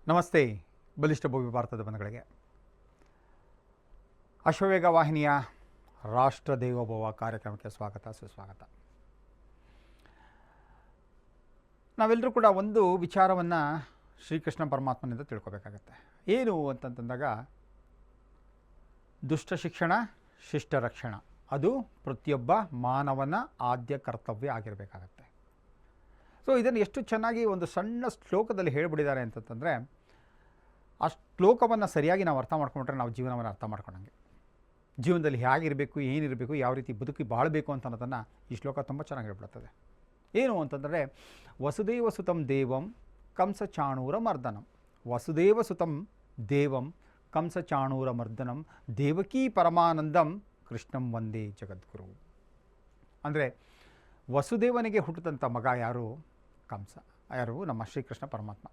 ನಮಸ್ತೆ ಬಲಿಷ್ಠ ಭವ್ಯ ಭಾರತದ ಬಂಧುಗಳಿಗೆ. ಅಶ್ವವೇಗ ವಾಹಿನಿಯ ರಾಷ್ಟ್ರ ದೇವೋಭವ ಕಾರ್ಯಕ್ರಮಕ್ಕೆ ಸ್ವಾಗತ ಸುಸ್ವಾಗತ. ನಾವೆಲ್ಲರೂ ಕೂಡ ಒಂದು ವಿಚಾರವನ್ನು ಶ್ರೀಕೃಷ್ಣ ಪರಮಾತ್ಮನಿಂದ ತಿಳ್ಕೊಬೇಕಾಗತ್ತೆ. ಏನು ಅಂತಂತಂದಾಗ ದುಷ್ಟ ಶಿಕ್ಷಣ ಶಿಷ್ಟ ರಕ್ಷಣ ಅದು ಪ್ರತಿಯೊಬ್ಬ ಮಾನವನ ಆದ್ಯ ಕರ್ತವ್ಯ ಆಗಿರಬೇಕಾಗತ್ತೆ. ಸೊ ಇದನ್ನು ಎಷ್ಟು ಚೆನ್ನಾಗಿ ಒಂದು ಸಣ್ಣ ಶ್ಲೋಕದಲ್ಲಿ ಹೇಳಿಬಿಟ್ಟಿದ್ದಾರೆ ಅಂತಂತಂದರೆ, ಆ ಶ್ಲೋಕವನ್ನು ಸರಿಯಾಗಿ ನಾವು ಅರ್ಥ ಮಾಡ್ಕೊಂಡ್ರೆ ನಾವು ಜೀವನವನ್ನು ಅರ್ಥ ಮಾಡ್ಕೊಂಡಂಗೆ, ಜೀವನದಲ್ಲಿ ಹೇಗಿರಬೇಕು, ಏನಿರಬೇಕು, ಯಾವ ರೀತಿ ಬದುಕಿ ಬಾಳಬೇಕು ಅಂತ ಅನ್ನೋದನ್ನು ಈ ಶ್ಲೋಕ ತುಂಬ ಚೆನ್ನಾಗಿ ಹೇಳ್ಬಿಡ್ತದೆ. ಏನು ಅಂತಂದರೆ, ವಸುದೇವ ಸುತಂ ದೇವಂ ಕಂಸ ಚಾಣೂರ ಮರ್ದನಂ, ವಸುದೇವ ಸುತಂ ದೇವಂ ಕಂಸ ಚಾಣೂರ ಮರ್ದನಂ ದೇವಕೀ ಪರಮಾನಂದಂ ಕೃಷ್ಣಂ ವಂದೇ ಜಗದ್ಗುರು. ಅಂದರೆ ವಸುದೇವನಿಗೆ ಹುಟ್ಟಿದಂಥ ಮಗ ಯಾರು? ಕಂಸ. ಯಾರು? ನಮ್ಮ ಶ್ರೀಕೃಷ್ಣ ಪರಮಾತ್ಮ.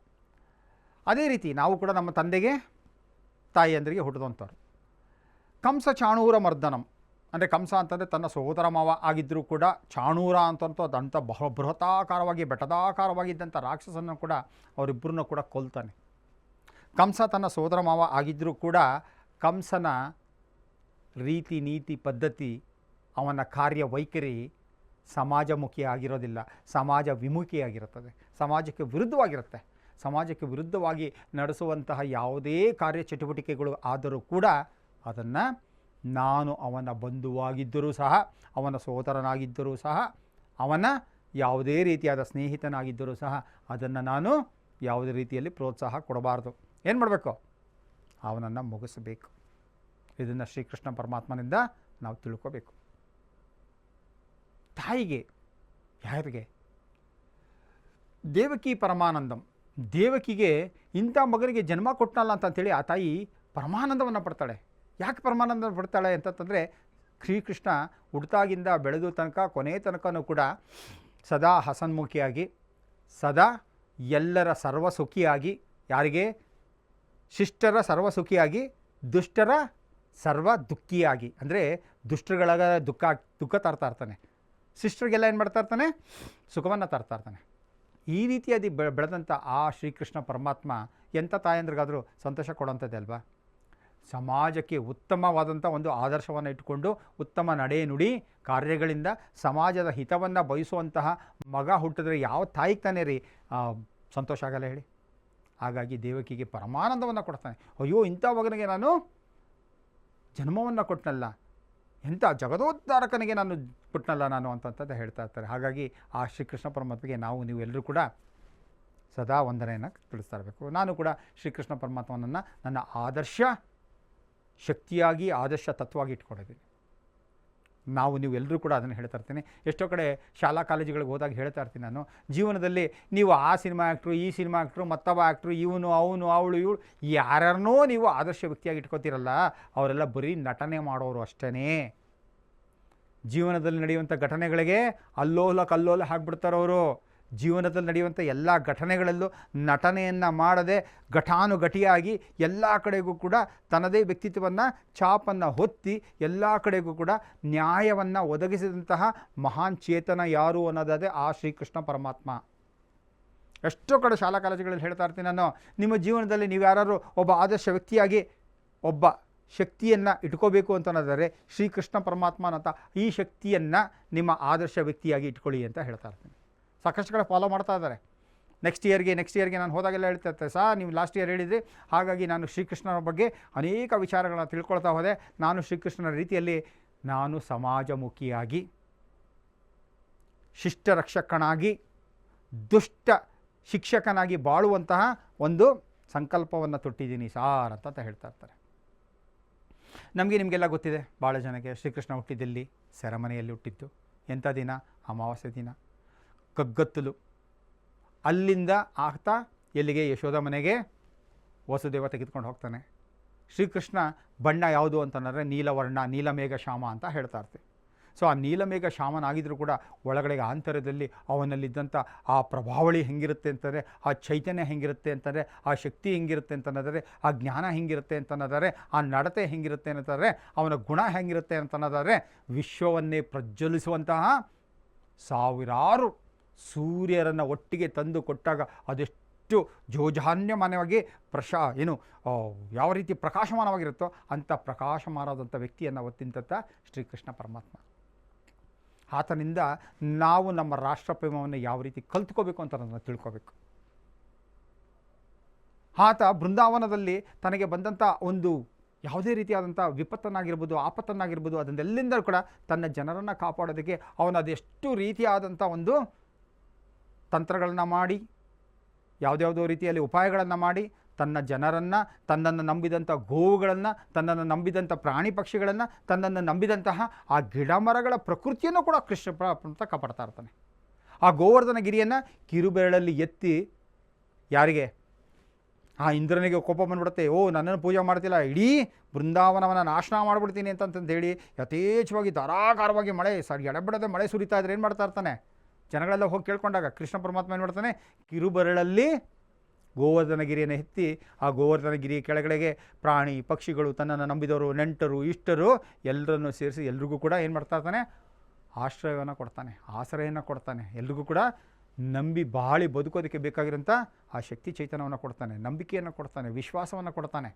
ಅದೇ ರೀತಿ ನಾವು ಕೂಡ ನಮ್ಮ ತಂದೆಗೆ ತಾಯಿಯಂದರಿಗೆ ಹುಟ್ಟಿದಂಥವ್ರು. ಕಂಸ ಚಾಣೂರ ಮರ್ದನಂ ಅಂದರೆ ಕಂಸ ಅಂತಂದರೆ ತನ್ನ ಸಹೋದರ ಮಾವ ಆಗಿದ್ದರೂ ಕೂಡ ಚಾಣೂರ ಅಂತಂತೂ ಅದಂಥ ಬೃಹತಾಕಾರವಾಗಿ ಬೆಟ್ಟದಾಕಾರವಾಗಿದ್ದಂಥ ರಾಕ್ಷಸನ್ನು ಕೂಡ ಅವರಿಬ್ಬರನ್ನ ಕೂಡ ಕೊಲ್ತಾನೆ. ಕಂಸ ತನ್ನ ಸಹೋದರ ಮಾವ ಆಗಿದ್ದರೂ ಕೂಡ ಕಂಸನ ರೀತಿ ನೀತಿ ಪದ್ಧತಿ, ಅವನ ಕಾರ್ಯವೈಖರಿ ಸಮಾಜಮುಖಿ ಆಗಿರೋದಿಲ್ಲ, ಸಮಾಜ ವಿಮುಖಿಯಾಗಿರುತ್ತದೆ, ಸಮಾಜಕ್ಕೆ ವಿರುದ್ಧವಾಗಿರುತ್ತೆ. ಸಮಾಜಕ್ಕೆ ವಿರುದ್ಧವಾಗಿ ನಡೆಸುವಂತಹ ಯಾವುದೇ ಕಾರ್ಯಚಟುವಟಿಕೆಗಳು ಆದರೂ ಕೂಡ ಅದನ್ನು ನಾನು ಅವನ ಬಂಧುವಾಗಿದ್ದರೂ ಸಹ, ಅವನ ಸಹೋದರನಾಗಿದ್ದರೂ ಸಹ, ಅವನ ಯಾವುದೇ ರೀತಿಯಾದ ಸ್ನೇಹಿತನಾಗಿದ್ದರೂ ಸಹ ಅದನ್ನು ನಾನು ಯಾವುದೇ ರೀತಿಯಲ್ಲಿ ಪ್ರೋತ್ಸಾಹ ಕೊಡಬಾರ್ದು. ಏನು ಮಾಡಬೇಕು? ಅವನನ್ನು ಮುಗಿಸಬೇಕು. ಇದನ್ನು ಶ್ರೀಕೃಷ್ಣ ಪರಮಾತ್ಮನಿಂದ ನಾವು ತಿಳ್ಕೋಬೇಕು. ತಾಯಿಗೆ, ಯಾರಿಗೆ? ದೇವಕಿ ಪರಮಾನಂದಂ, ದೇವಕಿಗೆ ಇಂಥ ಮಗನಿಗೆ ಜನ್ಮ ಕೊಟ್ಟನಲ್ಲ ಅಂತಂತೇಳಿ ಆ ತಾಯಿ ಪರಮಾನಂದವನ್ನು ಪಡ್ತಾಳೆ. ಯಾಕೆ ಪರಮಾನಂದ ಪಡ್ತಾಳೆ ಅಂತಂತಂದರೆ, ಶ್ರೀಕೃಷ್ಣ ಹುಡ್ತಾಗಿಂದ ಬೆಳೆದು ತನಕ ಕೊನೆ ತನಕನೂ ಕೂಡ ಸದಾ ಹಸನ್ಮುಖಿಯಾಗಿ, ಸದಾ ಎಲ್ಲರ ಸರ್ವಸುಖಿಯಾಗಿ, ಯಾರಿಗೆ? ಶಿಷ್ಟರ ಸರ್ವಸುಖಿಯಾಗಿ, ದುಷ್ಟರ ಸರ್ವ ದುಃಖಿಯಾಗಿ. ಅಂದರೆ ದುಷ್ಟರುಗಳಾಗ ದುಃಖ ತರ್ತಾ ಇರ್ತಾನೆ, ಶಿಷ್ಟರಿಗೆಲ್ಲ ಏನು ಮಾಡ್ತಾ ಇರ್ತಾನೆ? ಸುಖವನ್ನು ತರ್ತಾ ಇರ್ತಾನೆ. ಈ ರೀತಿಯಾಗಿ ಬೆಳೆದಂಥ ಆ ಶ್ರೀಕೃಷ್ಣ ಪರಮಾತ್ಮ ಎಂಥ ತಾಯಂದ್ರಿಗಾದರೂ ಸಂತೋಷ ಕೊಡೋಂಥದ್ದೇ ಅಲ್ವಾ? ಸಮಾಜಕ್ಕೆ ಉತ್ತಮವಾದಂಥ ಒಂದು ಆದರ್ಶವನ್ನು ಇಟ್ಟುಕೊಂಡು ಉತ್ತಮ ನಡೆ ನುಡಿ ಕಾರ್ಯಗಳಿಂದ ಸಮಾಜದ ಹಿತವನ್ನು ಬಯಸುವಂತಹ ಮಗ ಹುಟ್ಟಿದ್ರೆ ಯಾವ ತಾಯಿಗೆ ತಾನೇ ರೀ ಸಂತೋಷ ಆಗಲ್ಲ ಹೇಳಿ? ಹಾಗಾಗಿ ದೇವಕಿಗೆ ಪರಮಾನಂದವನ್ನು ಕೊಡ್ತಾನೆ. ಅಯ್ಯೋ, ಇಂಥ ಮಗನಿಗೆ ನಾನು ಜನ್ಮವನ್ನು ಕೊಟ್ಟನಲ್ಲ, ಎಂಥ ಜಗದೋದ್ಧಾರಕನಿಗೆ ನಾನು ಕೊಟ್ಟನಲ್ಲ ನಾನು ಅಂತಂತ ಹೇಳ್ತಾ ಇರ್ತಾರೆ. ಹಾಗಾಗಿ ಆ ಶ್ರೀಕೃಷ್ಣ ಪರಮಾತ್ಮಗೆ ನೀವು ಎಲ್ಲರೂ ಕೂಡ ಸದಾ ವಂದನೆಯನ್ನು ತಿಳಿಸ್ತಾ ಇರಬೇಕು. ನಾನು ಕೂಡ ಶ್ರೀಕೃಷ್ಣ ಪರಮಾತ್ಮನನ್ನು ನನ್ನ ಆದರ್ಶ ಶಕ್ತಿಯಾಗಿ, ಆದರ್ಶ ತತ್ವವಾಗಿ ಇಟ್ಕೊಂಡಿದ್ದೀನಿ. ನೀವು ಎಲ್ಲರೂ ಕೂಡ ಅದನ್ನು ಹೇಳ್ತಾ ಇರ್ತೀನಿ. ಎಷ್ಟೋ ಕಡೆ ಶಾಲಾ ಕಾಲೇಜುಗಳಿಗೆ ಹೋದಾಗ ಹೇಳ್ತಾ ಇರ್ತೀನಿ ನಾನು, ಜೀವನದಲ್ಲಿ ನೀವು ಆ ಸಿನಿಮಾ ಆ್ಯಕ್ಟ್ರು, ಈ ಸಿನಿಮಾ ಆ್ಯಕ್ಟ್ರು, ಮತ್ತೊಬ್ಬ ಆ್ಯಕ್ಟ್ರು, ಇವನು ಅವನು ಅವಳು ಇವಳು ಯಾರನ್ನೋ ನೀವು ಆದರ್ಶ ವ್ಯಕ್ತಿಯಾಗಿ ಇಟ್ಕೋತೀರಲ್ಲ, ಅವರೆಲ್ಲ ಬರೀ ನಟನೆ ಮಾಡೋರು ಅಷ್ಟೇ. ಜೀವನದಲ್ಲಿ ನಡೆಯುವಂಥ ಘಟನೆಗಳಿಗೆ ಅಲ್ಲೋಲ ಕಲ್ಲೋಲ ಹಾಕ್ಬಿಡ್ತಾರವರು. ಜೀವನದಲ್ಲಿ ನಡೆಯುವಂಥ ಎಲ್ಲ ಘಟನೆಗಳಲ್ಲೂ ನಟನೆಯನ್ನು ಮಾಡದೆ ಘಟಾನುಘಟಿಯಾಗಿ ಎಲ್ಲ ಕಡೆಗೂ ಕೂಡ ತನ್ನದೇ ವ್ಯಕ್ತಿತ್ವವನ್ನು ಛಾಪನ್ನು ಹೊತ್ತಿ ಎಲ್ಲ ಕಡೆಗೂ ಕೂಡ ನ್ಯಾಯವನ್ನು ಒದಗಿಸಿದಂತಹ ಮಹಾನ್ ಚೇತನ ಯಾರು ಅನ್ನೋದೇ ಆ ಶ್ರೀಕೃಷ್ಣ ಪರಮಾತ್ಮ. ಎಷ್ಟೋ ಕಡೆ ಶಾಲಾ ಕಾಲೇಜುಗಳಲ್ಲಿ ಹೇಳ್ತಾ ಇರ್ತೀನಿ ನಾನು, ನಿಮ್ಮ ಜೀವನದಲ್ಲಿ ನೀವು ಯಾರು ಒಬ್ಬ ಆದರ್ಶ ವ್ಯಕ್ತಿಯಾಗಿ ಒಬ್ಬ ಶಕ್ತಿಯನ್ನು ಇಟ್ಕೋಬೇಕು ಅಂತ ಅನ್ನೋದಾದರೆ ಶ್ರೀಕೃಷ್ಣ ಪರಮಾತ್ಮನಂತ ಈ ಶಕ್ತಿಯನ್ನು ನಿಮ್ಮ ಆದರ್ಶ ವ್ಯಕ್ತಿಯಾಗಿ ಇಟ್ಕೊಳ್ಳಿ ಅಂತ ಹೇಳ್ತಾ ಇರ್ತೀನಿ. ಸಾಕಷ್ಟು ಕಡೆ ಫಾಲೋ ಮಾಡ್ತಾ ಇದ್ದಾರೆ. ನೆಕ್ಸ್ಟ್ ಇಯರ್ಗೆ ನಾನು ಹೋದಾಗೆಲ್ಲ ಹೇಳ್ತಾ ಇರ್ತಾರೆ, ನೀವು ಲಾಸ್ಟ್ ಇಯರ್ ಹೇಳಿದ್ರಿ, ಹಾಗಾಗಿ ನಾನು ಶ್ರೀಕೃಷ್ಣನ ಬಗ್ಗೆ ಅನೇಕ ವಿಚಾರಗಳನ್ನ ತಿಳ್ಕೊಳ್ತಾ ಹೋದೆ. ನಾನು ಶ್ರೀಕೃಷ್ಣನ ರೀತಿಯಲ್ಲಿ ನಾನು ಸಮಾಜಮುಖಿಯಾಗಿ, ಶಿಷ್ಟ ರಕ್ಷಕನಾಗಿ, ದುಷ್ಟ ಶಿಕ್ಷಕನಾಗಿ ಬಾಳುವಂತಹ ಒಂದು ಸಂಕಲ್ಪವನ್ನು ತೊಟ್ಟಿದ್ದೀನಿ ಸಾರ್ ಅಂತ ಹೇಳ್ತಾ ಇರ್ತಾರೆ. ನಿಮಗೆಲ್ಲ ಗೊತ್ತಿದೆ, ಭಾಳ ಜನಕ್ಕೆ ಶ್ರೀಕೃಷ್ಣ ಹುಟ್ಟಿದಲ್ಲಿ ಸೆರೆಮನೆಯಲ್ಲಿ ಹುಟ್ಟಿದ್ದು. ಎಂಥ ದಿನ? ಅಮಾವಾಸ್ಯೆ ದಿನ, ಕಗ್ಗತ್ತಲು. ಅಲ್ಲಿಂದ ಆಗ್ತಾ ಎಲ್ಲಿಗೆ? ಯಶೋಧ ಮನೆಗೆ ವಸುದೇವ ತೆಗೆದುಕೊಂಡು ಹೋಗ್ತಾನೆ. ಶ್ರೀಕೃಷ್ಣ ಬಣ್ಣ ಯಾವುದು ಅಂತಂದರೆ ನೀಲವರ್ಣ, ನೀಲಮೇಘ ಶ್ಯಾಮ ಅಂತ ಹೇಳ್ತಾ ಇರ್ತೀವಿ. ಸೊ ಆ ನೀಲಮೇಘ ಶ್ಯಾಮನಾಗಿದ್ದರೂ ಕೂಡ ಒಳಗಡೆಗೆ ಆಂತರ್ಯದಲ್ಲಿ ಅವನಲ್ಲಿದ್ದಂಥ ಆ ಪ್ರಭಾವಳಿ ಹೆಂಗಿರುತ್ತೆ ಅಂತಂದರೆ, ಆ ಚೈತನ್ಯ ಹೆಂಗಿರುತ್ತೆ ಅಂತಂದರೆ, ಆ ಶಕ್ತಿ ಹೆಂಗಿರುತ್ತೆ ಅಂತನ್ನೋದಾದರೆ, ಆ ಜ್ಞಾನ ಹೆಂಗಿರುತ್ತೆ ಅಂತನ್ನೋದಾದರೆ, ಆ ನಡತೆ ಹೆಂಗಿರುತ್ತೆ ಅಂತಂದರೆ, ಅವನ ಗುಣ ಹೆಂಗಿರುತ್ತೆ ಅಂತನ್ನೋದಾದರೆ, ವಿಶ್ವವನ್ನೇ ಪ್ರಜ್ವಲಿಸುವಂತಹ ಸಾವಿರಾರು ಸೂರ್ಯರನ್ನು ಒಟ್ಟಿಗೆ ತಂದು ಕೊಟ್ಟಾಗ ಅದೆಷ್ಟು ಎಷ್ಟು ಜೋಜಾನ್ಯಮಾನವಾಗಿ ಯಾವ ರೀತಿ ಪ್ರಕಾಶಮಾನವಾಗಿರುತ್ತೋ ಅಂಥ ಪ್ರಕಾಶಮಾನವಾದಂಥ ವ್ಯಕ್ತಿಯನ್ನು ಒತ್ತಿಂತ ಶ್ರೀಕೃಷ್ಣ ಪರಮಾತ್ಮ. ಆತನಿಂದ ನಾವು ನಮ್ಮ ರಾಷ್ಟ್ರಪ್ರೇಮವನ್ನು ಯಾವ ರೀತಿ ಕಲ್ತ್ಕೋಬೇಕು ಅಂತ ಅದನ್ನು ತಿಳ್ಕೋಬೇಕು. ಆತ ಬೃಂದಾವನದಲ್ಲಿ ತನಗೆ ಬಂದಂಥ ಒಂದು ಯಾವುದೇ ರೀತಿಯಾದಂಥ ವಿಪತ್ತನ್ನಾಗಿರ್ಬೋದು, ಆಪತ್ತನ್ನಾಗಿರ್ಬೋದು, ಅದನ್ನೆಲ್ಲಿಂದ ಕೂಡ ತನ್ನ ಜನರನ್ನು ಕಾಪಾಡೋದಕ್ಕೆ ಅವನು ಅದೆಷ್ಟು ರೀತಿಯಾದಂಥ ಒಂದು ತಂತ್ರಗಳನ್ನು ಮಾಡಿ, ಯಾವುದ್ಯಾವುದೋ ರೀತಿಯಲ್ಲಿ ಉಪಾಯಗಳನ್ನು ಮಾಡಿ ತನ್ನ ಜನರನ್ನು, ತನ್ನನ್ನು ನಂಬಿದಂಥ ಗೋವುಗಳನ್ನು, ತನ್ನನ್ನು ನಂಬಿದಂಥ ಪ್ರಾಣಿ ಪಕ್ಷಿಗಳನ್ನು, ತನ್ನನ್ನು ನಂಬಿದಂತಹ ಆ ಗಿಡ ಮರಗಳ ಪ್ರಕೃತಿಯನ್ನು ಕೂಡ ಕೃಷ್ಣ ಅಂತ ಕಾಪಾಡ್ತಾ ಇರ್ತಾನೆ. ಆ ಗೋವರ್ಧನ ಗಿರಿಯನ್ನು ಕಿರುಬೆರಳಲ್ಲಿ ಎತ್ತಿ ಯಾರಿಗೆ ಆ ಇಂದ್ರನಿಗೆ ಕೋಪ ಬಂದ್ಬಿಡುತ್ತೆ, ನನ್ನನ್ನು ಪೂಜೆ ಮಾಡ್ತಿಲ್ಲ, ಇಡೀ ಬೃಂದಾವನವನ್ನು ನಾಶನ ಮಾಡಿಬಿಡ್ತೀನಿ ಅಂತಂದೇಳಿ ಯಥೇಚ್ಛವಾಗಿ ಧಾರಾಕಾರವಾಗಿ ಮಳೆ ಎಡಬಿಡದೆ ಮಳೆ ಸುರಿತಾ ಇದ್ರೆ ಏನು ಮಾಡ್ತಾ ಇರ್ತಾನೆ, ಜನಗಳೆಲ್ಲ ಹೋಗಿ ಕೇಳ್ಕೊಂಡಾಗ ಕೃಷ್ಣ ಪರಮಾತ್ಮ ಏನು ಮಾಡ್ತಾನೆ, ಕಿರುಬೆರಳಲ್ಲಿ ಗೋವರ್ಧನಗಿರಿಯನ್ನು ಎತ್ತಿ ಆ ಗೋವರ್ಧನಗಿರಿ ಕೆಳಗಡೆಗೆ ಪ್ರಾಣಿ ಪಕ್ಷಿಗಳು, ತನ್ನನ್ನು ನಂಬಿದವರು, ನೆಂಟರು, ಇಷ್ಟರು ಎಲ್ಲರನ್ನು ಸೇರಿಸಿ ಎಲ್ರಿಗೂ ಕೂಡ ಏನು ಮಾಡ್ತಾ ಇರ್ತಾನೆ, ಆಶ್ರಯವನ್ನು ಕೊಡ್ತಾನೆ, ಆಶ್ರಯವನ್ನು ಕೊಡ್ತಾನೆ. ಎಲ್ರಿಗೂ ಕೂಡ ನಂಬಿ ಬಾಳಿ ಬದುಕೋದಕ್ಕೆ ಬೇಕಾಗಿರೋಂಥ ಆ ಶಕ್ತಿ ಚೈತನ್ಯವನ್ನು ಕೊಡ್ತಾನೆ, ನಂಬಿಕೆಯನ್ನು ಕೊಡ್ತಾನೆ, ವಿಶ್ವಾಸವನ್ನು ಕೊಡ್ತಾನೆ.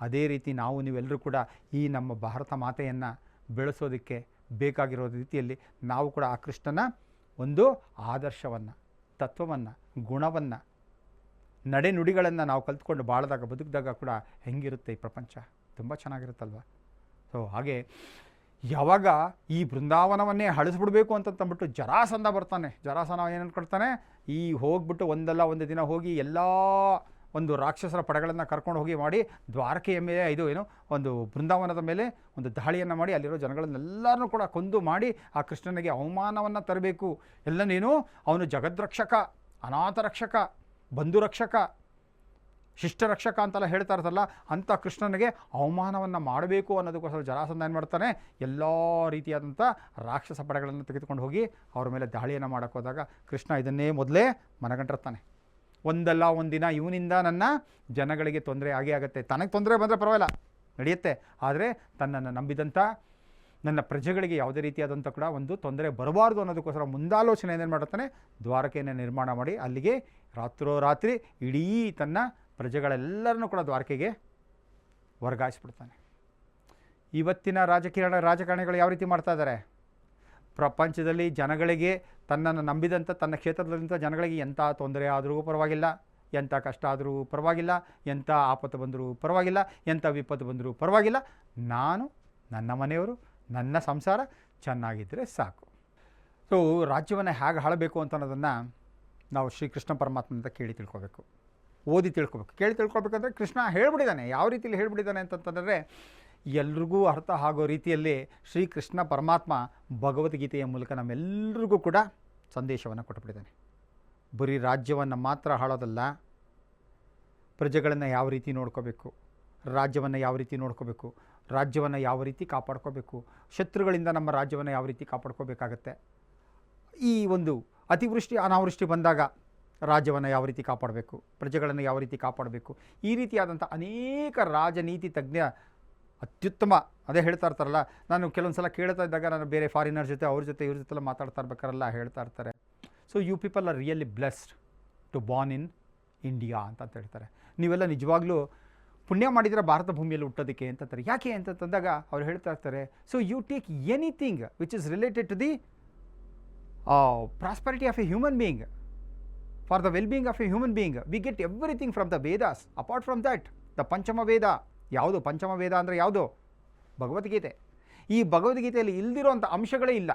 ಅದೇ ರೀತಿ ನಾವು ನೀವೆಲ್ಲರೂ ಕೂಡ ಈ ನಮ್ಮ ಭಾರತ ಮಾತೆಯನ್ನು ಬೆಳೆಸೋದಕ್ಕೆ ಬೇಕಾಗಿರೋ ರೀತಿಯಲ್ಲಿ ನಾವು ಕೂಡ ಆ ಕೃಷ್ಣನ ಒಂದು ಆದರ್ಶವನ್ನು, ತತ್ವವನ್ನು, ಗುಣವನ್ನು, ನಡೆನುಡಿಗಳನ್ನು ನಾವು ಕಲ್ತ್ಕೊಂಡು ಬಾಳಿದಾಗ ಬದುಕಿದಾಗ ಕೂಡ ಹೆಂಗಿರುತ್ತೆ ಈ ಪ್ರಪಂಚ, ತುಂಬ ಚೆನ್ನಾಗಿರುತ್ತಲ್ವ. ಸೊ ಹಾಗೆ ಯಾವಾಗ ಈ ಬೃಂದಾವನವನ್ನೇ ಅಳಿಸ್ಬಿಡ್ಬೇಕು ಅಂತಂದ್ಬಿಟ್ಟು ಜರಾಸಂಧ ಬರ್ತಾನೆ. ಜರಾಸಂಧ ಏನು ಅಂದ್ಕೊಳ್ತಾನೆ, ಈ ಹೋಗ್ಬಿಟ್ಟು ಒಂದು ದಿನ ಹೋಗಿ ಎಲ್ಲ ಒಂದು ರಾಕ್ಷಸರ ಪಡೆಗಳನ್ನು ಕರ್ಕೊಂಡು ಹೋಗಿ ಮಾಡಿ ದ್ವಾರಕೆಯ ಮೇಲೆ ಒಂದು ಬೃಂದಾವನದ ಮೇಲೆ ಒಂದು ದಾಳಿಯನ್ನು ಮಾಡಿ ಅಲ್ಲಿರೋ ಜನಗಳನ್ನೆಲ್ಲರನ್ನೂ ಕೂಡ ಕೊಂದು ಮಾಡಿ ಆ ಕೃಷ್ಣನಿಗೆ ಅವಮಾನವನ್ನು ತರಬೇಕು. ಎಲ್ಲನೇನು ಅವನು ಜಗದ್ರಕ್ಷಕ, ಅನಾಥ ರಕ್ಷಕ, ಬಂಧು ರಕ್ಷಕ, ಶಿಷ್ಟರಕ್ಷಕ ಅಂತೆಲ್ಲ ಹೇಳ್ತಾ ಇರ್ತಲ್ಲ, ಅಂಥ ಕೃಷ್ಣನಿಗೆ ಅವಮಾನವನ್ನು ಮಾಡಬೇಕು ಅನ್ನೋದಕ್ಕೋಸ್ಕರ ಜರಾಸಂಧ ಏನು ಮಾಡ್ತಾನೆ, ಎಲ್ಲ ರೀತಿಯಾದಂಥ ರಾಕ್ಷಸ ಪಡೆಗಳನ್ನು ತೆಗೆದುಕೊಂಡು ಹೋಗಿ ಅವ್ರ ಮೇಲೆ ದಾಳಿಯನ್ನು ಮಾಡೋಕ್ಕೆ ಹೋದಾಗ ಕೃಷ್ಣ ಇದನ್ನೇ ಮೊದಲೇ ಮನಗಂಡಿರ್ತಾನೆ. ಒಂದಲ್ಲ ಒಂದಿನ ಇವನಿಂದ ನನ್ನ ಜನಗಳಿಗೆ ತೊಂದರೆ ಆಗೇ ಆಗುತ್ತೆ. ತನಗೆ ತೊಂದರೆ ಬಂದರೆ ಪರವಾಗಿಲ್ಲ, ನಡೆಯುತ್ತೆ, ಆದರೆ ತನ್ನನ್ನು ನಂಬಿದಂಥ ನನ್ನ ಪ್ರಜೆಗಳಿಗೆ ಯಾವುದೇ ರೀತಿಯಾದಂಥ ಕೂಡ ಒಂದು ತೊಂದರೆ ಬರಬಾರ್ದು ಅನ್ನೋದಕ್ಕೋಸ್ಕರ ಮುಂದಾಲೋಚನೆ ಏನೇನು ಮಾಡುತ್ತಾನೆ, ದ್ವಾರಕೆಯನ್ನು ನಿರ್ಮಾಣ ಮಾಡಿ ಅಲ್ಲಿಗೆ ರಾತ್ರೋರಾತ್ರಿ ಇಡೀ ತನ್ನ ಪ್ರಜೆಗಳೆಲ್ಲರನ್ನೂ ಕೂಡ ದ್ವಾರಕೆಗೆ ವರ್ಗಾಯಿಸ್ಬಿಡ್ತಾನೆ. ಇವತ್ತಿನ ರಾಜಕಾರಣಿಗಳು ಯಾವ ರೀತಿ ಮಾಡ್ತಾ ಇದ್ದಾರೆ, ಪ್ರಪಂಚದಲ್ಲಿ ಜನಗಳಿಗೆ ತನ್ನನ್ನು ನಂಬಿದಂಥ ತನ್ನ ಕ್ಷೇತ್ರದಲ್ಲಿಂಥ ಜನಗಳಿಗೆ ಎಂಥ ತೊಂದರೆ ಆದರೂ ಪರವಾಗಿಲ್ಲ, ಎಂಥ ಕಷ್ಟ ಆದರೂ ಪರವಾಗಿಲ್ಲ, ಎಂಥ ಆಪತ್ತು ಬಂದರೂ ಪರವಾಗಿಲ್ಲ, ಎಂಥ ವಿಪತ್ತು ಬಂದರೂ ಪರವಾಗಿಲ್ಲ, ನಾನು, ನನ್ನ ಮನೆಯವರು, ನನ್ನ ಸಂಸಾರ ಚೆನ್ನಾಗಿದ್ದರೆ ಸಾಕು. ಸೊ ರಾಜ್ಯವನ್ನು ಹೇಗೆ ಆಳಬೇಕು ಅಂತ ಅನ್ನೋದನ್ನು ನಾವು ಶ್ರೀಕೃಷ್ಣ ಪರಮಾತ್ಮನಿಂದ ಕೇಳಿ ತಿಳ್ಕೊಬೇಕು, ಓದಿ ತಿಳ್ಕೊಬೇಕು. ಕೇಳಿ ತಿಳ್ಕೊಬೇಕಂದ್ರೆ ಕೃಷ್ಣ ಹೇಳ್ಬಿಟ್ಟಿದ್ದಾನೆ. ಯಾವ ರೀತಿಯಲ್ಲಿ ಹೇಳ್ಬಿಟ್ಟಿದ್ದಾನೆ ಅಂತಂತಂದರೆ ಎಲ್ರಿಗೂ ಅರ್ಥ ಆಗೋ ರೀತಿಯಲ್ಲಿ ಶ್ರೀಕೃಷ್ಣ ಪರಮಾತ್ಮ ಭಗವದ್ಗೀತೆಯ ಮೂಲಕ ನಮ್ಮೆಲ್ಲರಿಗೂ ಕೂಡ ಸಂದೇಶವನ್ನು ಕೊಟ್ಟುಬಿಟ್ಟಿದ್ದಾನೆ. ಬರೀ ರಾಜ್ಯವನ್ನು ಮಾತ್ರ ಆಳೋದಲ್ಲ, ಪ್ರಜೆಗಳನ್ನು ಯಾವ ರೀತಿ ನೋಡ್ಕೋಬೇಕು, ರಾಜ್ಯವನ್ನು ಯಾವ ರೀತಿ ನೋಡ್ಕೋಬೇಕು, ರಾಜ್ಯವನ್ನು ಯಾವ ರೀತಿ ಕಾಪಾಡ್ಕೋಬೇಕು, ಶತ್ರುಗಳಿಂದ ನಮ್ಮ ರಾಜ್ಯವನ್ನು ಯಾವ ರೀತಿ ಕಾಪಾಡ್ಕೋಬೇಕಾಗತ್ತೆ, ಈ ಒಂದು ಅತಿವೃಷ್ಟಿ ಅನಾವೃಷ್ಟಿ ಬಂದಾಗ ರಾಜ್ಯವನ್ನು ಯಾವ ರೀತಿ ಕಾಪಾಡಬೇಕು, ಪ್ರಜೆಗಳನ್ನು ಯಾವ ರೀತಿ ಕಾಪಾಡಬೇಕು, ಈ ರೀತಿಯಾದಂಥ ಅನೇಕ ರಾಜನೀತಿ ತಜ್ಞ ಅತ್ಯುತ್ತಮ, ಅದೇ ಹೇಳ್ತಾ ಇರ್ತಾರಲ್ಲ, ನಾನು ಕೆಲವೊಂದು ಸಲ ಕೇಳ್ತಾ ಇದ್ದಾಗ ನಾನು ಬೇರೆ ಫಾರಿನರ್ ಜೊತೆ ಅವ್ರ ಜೊತೆ ಇವ್ರ ಜೊತೆಲ್ಲ ಮಾತಾಡ್ತಾ ಇರ್ಬೇಕಾರೆಲ್ಲ ಹೇಳ್ತಾ ಇರ್ತಾರೆ, so you people are really blessed to born in India ಅಂತ ಹೇಳ್ತಾರೆ. ನೀವೆಲ್ಲ ನಿಜವಾಗ್ಲೂ ಪುಣ್ಯ ಮಾಡಿದರೆ ಭಾರತ ಭೂಮಿಯಲ್ಲಿ ಹುಟ್ಟೋದಕ್ಕೆ ಅಂತಾರೆ. ಯಾಕೆ ಅಂತಂದಾಗ ಅವ್ರು ಹೇಳ್ತಾ ಇರ್ತಾರೆ, so you take anything which is related to the prosperity of a human being, for the well being of a human being, we get everything from the Vedas. Apart from that the Panchama Veda, ಯಾವುದು ಪಂಚಮ ವೇದ ಅಂದರೆ ಯಾವುದು, ಭಗವದ್ಗೀತೆ. ಈ ಭಗವದ್ಗೀತೆಯಲ್ಲಿ ಇಲ್ದಿರೋಂಥ ಅಂಶಗಳೇ ಇಲ್ಲ.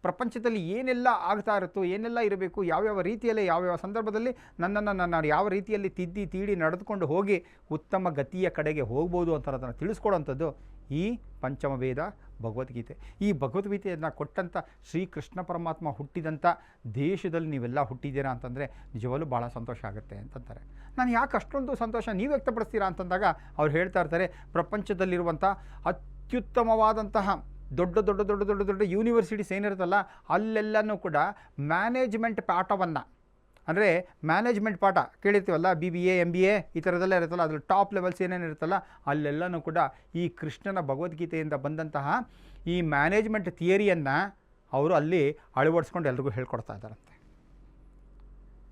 ಪ್ರಪಂಚದಲ್ಲಿ ಏನೆಲ್ಲ ಆಗ್ತಾ ಇರುತ್ತೋ, ಏನೆಲ್ಲ ಇರಬೇಕು, ಯಾವ್ಯಾವ ರೀತಿಯಲ್ಲಿ ಯಾವ್ಯಾವ ಸಂದರ್ಭದಲ್ಲಿ ನನ್ನನ್ನು ನಾನು ಯಾವ ರೀತಿಯಲ್ಲಿ ತಿದ್ದಿ ತೀಡಿ ನಡೆದುಕೊಂಡು ಹೋಗಿ ಉತ್ತಮ ಗತಿಯ ಕಡೆಗೆ ಹೋಗ್ಬೋದು ಅಂತ ಅದನ್ನು ತಿಳಿಸ್ಕೊಡೋಂಥದ್ದು ಈ ಪಂಚಮ ವೇದ ಭಗವದ್ಗೀತೆ. ಈ ಭಗವದ್ಗೀತೆಯನ್ನು ಕೊಟ್ಟಂಥ ಶ್ರೀಕೃಷ್ಣ ಪರಮಾತ್ಮ ಹುಟ್ಟಿದಂಥ ದೇಶದಲ್ಲಿ ನೀವೆಲ್ಲ ಹುಟ್ಟಿದ್ದೀರಾ ಅಂತಂದರೆ ನಿಜವಲ್ಲೂ ಭಾಳ ಸಂತೋಷ ಆಗುತ್ತೆ ಅಂತಂತಾರೆ. ನಾನು ಯಾಕೆ ಅಷ್ಟೊಂದು ಸಂತೋಷ ನೀವು ವ್ಯಕ್ತಪಡಿಸ್ತೀರಾ ಅಂತಂದಾಗ ಅವ್ರು ಹೇಳ್ತಾ ಇರ್ತಾರೆ, ಪ್ರಪಂಚದಲ್ಲಿರುವಂಥ ಅತ್ಯುತ್ತಮವಾದಂತಹ ದೊಡ್ಡ ದೊಡ್ಡ ದೊಡ್ಡ ದೊಡ್ಡ ದೊಡ್ಡ ಯೂನಿವರ್ಸಿಟೀಸ್ ಏನಿರುತ್ತಲ್ಲ ಅಲ್ಲೆಲ್ಲನೂ ಕೂಡ ಮ್ಯಾನೇಜ್ಮೆಂಟ್ ಪಾಠವನ್ನು, ಅಂದರೆ ಮ್ಯಾನೇಜ್ಮೆಂಟ್ ಪಾಠ ಕೇಳಿರ್ತೀವಲ್ಲ, BBA MBA ಈ ಥರದೆಲ್ಲ ಇರುತ್ತಲ್ಲ, ಅದ್ರ ಟಾಪ್ ಲೆವೆಲ್ಸ್ ಏನೇನಿರುತ್ತಲ್ಲ ಅಲ್ಲೆಲ್ಲನೂ ಕೂಡ ಈ ಕೃಷ್ಣನ ಭಗವದ್ಗೀತೆಯಿಂದ ಬಂದಂತಹ ಈ ಮ್ಯಾನೇಜ್ಮೆಂಟ್ ಥಿಯರಿಯನ್ನು ಅವರು ಅಲ್ಲಿ ಅಳವಡಿಸ್ಕೊಂಡು ಎಲ್ರಿಗೂ ಹೇಳ್ಕೊಡ್ತಾ ಇದ್ದಾರಂತೆ.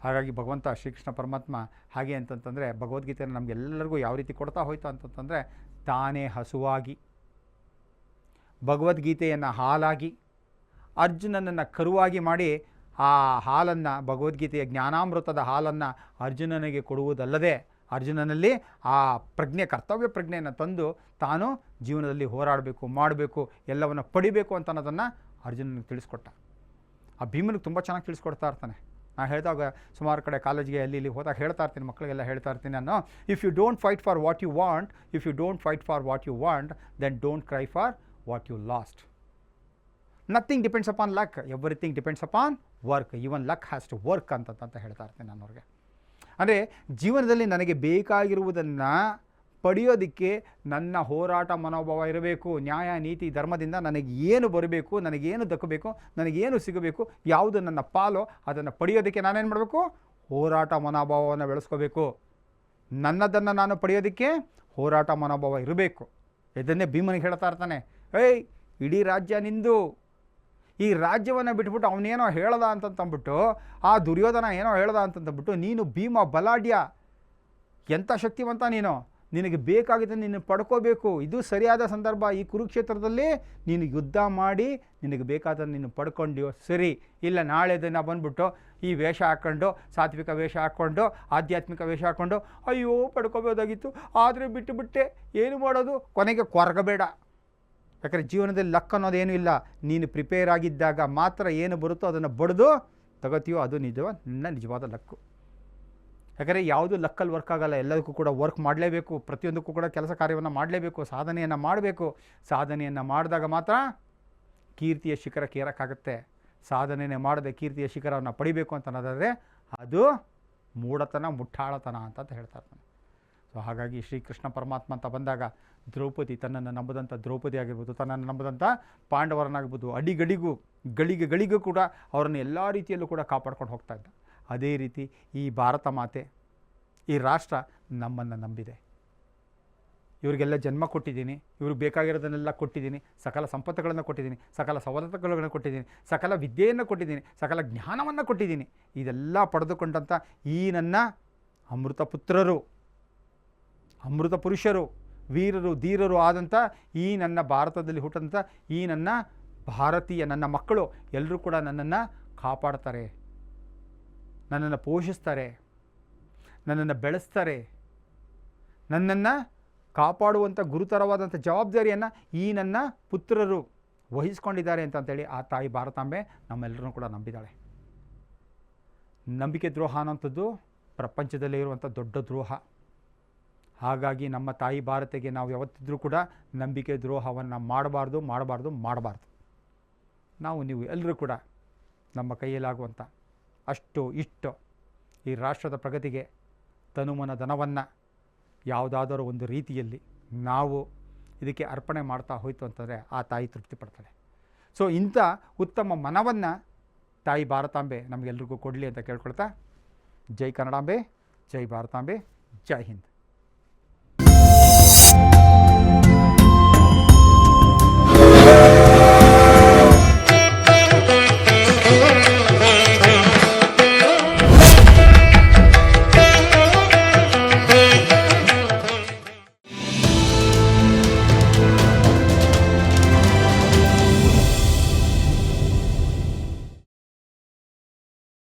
ಹಾಗಾಗಿ ಭಗವಂತ ಶ್ರೀಕೃಷ್ಣ ಪರಮಾತ್ಮ ಹಾಗೆ ಅಂತಂತಂದರೆ ಭಗವದ್ಗೀತೆಯನ್ನು ನಮಗೆಲ್ಲರಿಗೂ ಯಾವ ರೀತಿ ಕೊಡ್ತಾ ಹೋಯ್ತು ಅಂತಂತಂದರೆ, ತಾನೇ ಹಸುವಾಗಿ ಭಗವದ್ಗೀತೆಯನ್ನು ಹಾಲಾಗಿ ಅರ್ಜುನನನ್ನು ಕರುವಾಗಿ ಮಾಡಿ ಆ ಹಾಲನ್ನು, ಭಗವದ್ಗೀತೆಯ ಜ್ಞಾನಾಮೃತದ ಹಾಲನ್ನು ಅರ್ಜುನನಿಗೆ ಕೊಡುವುದಲ್ಲದೆ ಅರ್ಜುನನಲ್ಲಿ ಆ ಪ್ರಜ್ಞೆ, ಕರ್ತವ್ಯ ಪ್ರಜ್ಞೆಯನ್ನು ತಂದು ತಾನು ಜೀವನದಲ್ಲಿ ಹೋರಾಡಬೇಕು, ಮಾಡಬೇಕು, ಎಲ್ಲವನ್ನು ಪಡಿಬೇಕು ಅಂತ ಅನ್ನೋದನ್ನು ಅರ್ಜುನನಿಗೆ ತಿಳಿಸ್ಕೊಟ್ಟ. ಆ ಭೀಮನಿಗೆ ತುಂಬ ಚೆನ್ನಾಗಿ ತಿಳಿಸ್ಕೊಡ್ತಾ ಇರ್ತಾನೆ. ನಾನು ಹೇಳಿದಾಗ ಸುಮಾರು ಕಡೆ ಕಾಲೇಜಿಗೆ ಅಲ್ಲಿ ಇಲ್ಲಿ ಹೋದಾಗ ಹೇಳ್ತಾ ಇರ್ತೀನಿ, ಮಕ್ಕಳಿಗೆಲ್ಲ ಹೇಳ್ತಾ ಇರ್ತೀನಿ ನಾನು, if you don't fight for what you want, if you don't fight for what you want, then don't cry for what you lost. Nothing depends upon luck, everything depends upon work, even luck has to work ಅಂತ ಹೇಳ್ತಾ ಇರ್ತೀನಿ ನಾನು ಅವ್ರಿಗೆ. ಅಂದರೆ ಜೀವನದಲ್ಲಿ ನನಗೆ ಬೇಕಾಗಿರುವುದನ್ನು ಪಡೆಯೋದಕ್ಕೆ ನನ್ನ ಹೋರಾಟ ಮನೋಭಾವ ಇರಬೇಕು. ನ್ಯಾಯ ನೀತಿ ಧರ್ಮದಿಂದ ನನಗೆ ಏನು ಬರಬೇಕು, ನನಗೇನು ದಕ್ಕಬೇಕು, ನನಗೇನು ಸಿಗಬೇಕು, ಯಾವುದು ನನ್ನ ಪಾಲೋ ಅದನ್ನು ಪಡೆಯೋದಕ್ಕೆ ನಾನೇನು ಮಾಡಬೇಕು, ಹೋರಾಟ ಮನೋಭಾವವನ್ನು ಬೆಳೆಸ್ಕೋಬೇಕು. ನನ್ನದನ್ನು ನಾನು ಪಡೆಯೋದಕ್ಕೆ ಹೋರಾಟ ಮನೋಭಾವ ಇರಬೇಕು. ಇದನ್ನೇ ಭೀಮನಿಗೆ ಹೇಳ್ತಾ ಇರ್ತಾನೆ, ಏಯ್ ಇಡೀ ರಾಜ್ಯ ನಿಂದು, ಈ ರಾಜ್ಯವನ್ನು ಬಿಟ್ಬಿಟ್ಟು ಅವನೇನೋ ಹೇಳ್ದ ಅಂತಂತಂದ್ಬಿಟ್ಟು, ಆ ದುರ್ಯೋಧನ ಏನೋ ಹೇಳ್ದ ಅಂತಂತಂದ್ಬಿಟ್ಟು, ನೀನು ಭೀಮ ಬಲಾಢ್ಯ, ಎಂಥ ಶಕ್ತಿವಂತ ನೀನು, ನಿನಗೆ ಬೇಕಾಗಿದ್ದ ನೀನು ಪಡ್ಕೋಬೇಕು, ಇದು ಸರಿಯಾದ ಸಂದರ್ಭ. ಈ ಕುರುಕ್ಷೇತ್ರದಲ್ಲಿ ನೀನು ಯುದ್ಧ ಮಾಡಿ ನಿನಗೆ ಬೇಕಾದನ್ನು ನೀನು ಪಡ್ಕೊಂಡ್ಯೋ ಸರಿ, ಇಲ್ಲ ನಾಳೆ ದಿನ ಬಂದ್ಬಿಟ್ಟು ಈ ವೇಷ ಹಾಕ್ಕೊಂಡು, ಸಾತ್ವಿಕ ವೇಷ ಹಾಕ್ಕೊಂಡು, ಆಧ್ಯಾತ್ಮಿಕ ವೇಷ ಹಾಕ್ಕೊಂಡು, ಅಯ್ಯೋ ಪಡ್ಕೋಬೋದಾಗಿತ್ತು ಆದರೆ ಬಿಟ್ಟುಬಿಟ್ಟೆ, ಏನು ಮಾಡೋದು, ಕೊನೆಗೆ ಕೊರಗಬೇಡ. ಯಾಕಂದರೆ ಜೀವನದಲ್ಲಿ ಲಕ್ ಅನ್ನೋದೇನೂ ಇಲ್ಲ. ನೀನು ಪ್ರಿಪೇರ್ ಆಗಿದ್ದಾಗ ಮಾತ್ರ ಏನು ಬರುತ್ತೋ ಅದನ್ನು ಬಡಿದು ತಗೋತೀಯೋ ಅದು ನಿಜವಾದ ಲಕ್ಕು. ಯಾಕಂದರೆ ಯಾವುದು ಲಕ್ಕಲ್ಲಿ ವರ್ಕ್ ಆಗೋಲ್ಲ, ಎಲ್ಲದಕ್ಕೂ ಕೂಡ ವರ್ಕ್ ಮಾಡಲೇಬೇಕು, ಪ್ರತಿಯೊಂದಕ್ಕೂ ಕೂಡ ಕೆಲಸ ಕಾರ್ಯವನ್ನು ಮಾಡಲೇಬೇಕು, ಸಾಧನೆಯನ್ನು ಮಾಡಬೇಕು. ಸಾಧನೆಯನ್ನು ಮಾಡಿದಾಗ ಮಾತ್ರ ಕೀರ್ತಿಯ ಶಿಖರಕ್ಕೆ ಏರೋಕ್ಕಾಗುತ್ತೆ. ಸಾಧನೆಯೇ ಮಾಡದೆ ಕೀರ್ತಿಯ ಶಿಖರವನ್ನು ಪಡಿಬೇಕು ಅಂತ ಅನ್ನೋದಾದರೆ ಅದು ಮೂಢತನ, ಮುಟ್ಟಾಳತನ ಅಂತ ಹೇಳ್ತಾ ಇರ್ತಾನೆ. ಸೊ ಹಾಗಾಗಿ ಶ್ರೀಕೃಷ್ಣ ಪರಮಾತ್ಮ ಅಂತ ಬಂದಾಗ ದ್ರೌಪದಿ, ತನ್ನನ್ನು ನಂಬದಂಥ ದ್ರೌಪದಿ ಆಗಿರ್ಬೋದು, ತನ್ನನ್ನು ನಂಬದಂಥ ಪಾಂಡವರನ್ನಾಗಿರ್ಬೋದು, ಅಡಿಗಡಿಗೂ ಗಳಿಗೂ ಕೂಡ ಅವರನ್ನು ಎಲ್ಲ ರೀತಿಯಲ್ಲೂ ಕೂಡ ಕಾಪಾಡ್ಕೊಂಡು ಹೋಗ್ತಾ ಇದ್ದ. ಅದೇ ರೀತಿ ಈ ಭಾರತ ಮಾತೆ, ಈ ರಾಷ್ಟ್ರ ನಮ್ಮನ್ನು ನಂಬಿದೆ. ಇವರಿಗೆಲ್ಲ ಜನ್ಮ ಕೊಟ್ಟಿದ್ದೀನಿ, ಇವ್ರಿಗೆ ಬೇಕಾಗಿರೋದನ್ನೆಲ್ಲ ಕೊಟ್ಟಿದ್ದೀನಿ, ಸಕಲ ಸಂಪತ್ತುಗಳನ್ನು ಕೊಟ್ಟಿದ್ದೀನಿ, ಸಕಲ ಸವಲತ್ತುಗಳನ್ನು ಕೊಟ್ಟಿದ್ದೀನಿ, ಸಕಲ ವಿದ್ಯೆಯನ್ನು ಕೊಟ್ಟಿದ್ದೀನಿ, ಸಕಲ ಜ್ಞಾನವನ್ನು ಕೊಟ್ಟಿದ್ದೀನಿ. ಇದೆಲ್ಲ ಪಡೆದುಕೊಂಡಂಥ ಈ ನನ್ನ ಅಮೃತ ಪುತ್ರರು, ಅಮೃತ ಪುರುಷರು, ವೀರರು ಧೀರರು ಆದಂಥ ಈ ನನ್ನ ಭಾರತದಲ್ಲಿ ಹುಟ್ಟಂಥ ಈ ನನ್ನ ಭಾರತೀಯ ನನ್ನ ಮಕ್ಕಳು ಎಲ್ಲರೂ ಕೂಡ ನನ್ನನ್ನು ಕಾಪಾಡ್ತಾರೆ, ನನ್ನನ್ನು ಪೋಷಿಸ್ತಾರೆ, ನನ್ನನ್ನು ಬೆಳೆಸ್ತಾರೆ. ನನ್ನನ್ನು ಕಾಪಾಡುವಂಥ ಗುರುತರವಾದಂಥ ಜವಾಬ್ದಾರಿಯನ್ನು ಈ ನನ್ನ ಪುತ್ರರು ವಹಿಸ್ಕೊಂಡಿದ್ದಾರೆ ಅಂತಂತೇಳಿ ಆ ತಾಯಿ ಭಾರತಾಂಬೆ ನಮ್ಮೆಲ್ಲರೂ ಕೂಡ ನಂಬಿದ್ದಾಳೆ. ನಂಬಿಕೆ ದ್ರೋಹ ಅನ್ನೋಂಥದ್ದು ಪ್ರಪಂಚದಲ್ಲೇ ಇರುವಂಥ ದೊಡ್ಡ ದ್ರೋಹ. ಹಾಗಾಗಿ ನಮ್ಮ ತಾಯಿ ಭಾರತಿಗೆ ನಾವು ಯಾವತ್ತಿದ್ರೂ ಕೂಡ ನಂಬಿಕೆ ದ್ರೋಹವನ್ನು ಮಾಡಬಾರ್ದು. ನೀವು ಎಲ್ಲರೂ ಕೂಡ ನಮ್ಮ ಕೈಯಲ್ಲಾಗುವಂಥ ಅಷ್ಟು ಇಷ್ಟು ಈ ರಾಷ್ಟ್ರದ ಪ್ರಗತಿಗೆ ತನುಮನ ಧನವನ್ನು ಯಾವುದಾದರೂ ಒಂದು ರೀತಿಯಲ್ಲಿ ನಾವು ಇದಕ್ಕೆ ಅರ್ಪಣೆ ಮಾಡ್ತಾ ಹೋಯಿತು ಅಂತಂದರೆ ಆ ತಾಯಿ ತೃಪ್ತಿ ಪಡ್ತಾಳೆ. ಸೊ ಇಂಥ ಉತ್ತಮ ಮನವನ್ನು ತಾಯಿ ಭಾರತಾಂಬೆ ನಮಗೆಲ್ರಿಗೂ ಕೊಡಲಿ ಅಂತ ಕೇಳ್ಕೊಳ್ತಾ, ಜೈ ಕನ್ನಡಾಂಬೆ, ಜೈ ಭಾರತಾಂಬೆ, ಜೈ ಹಿಂದ್.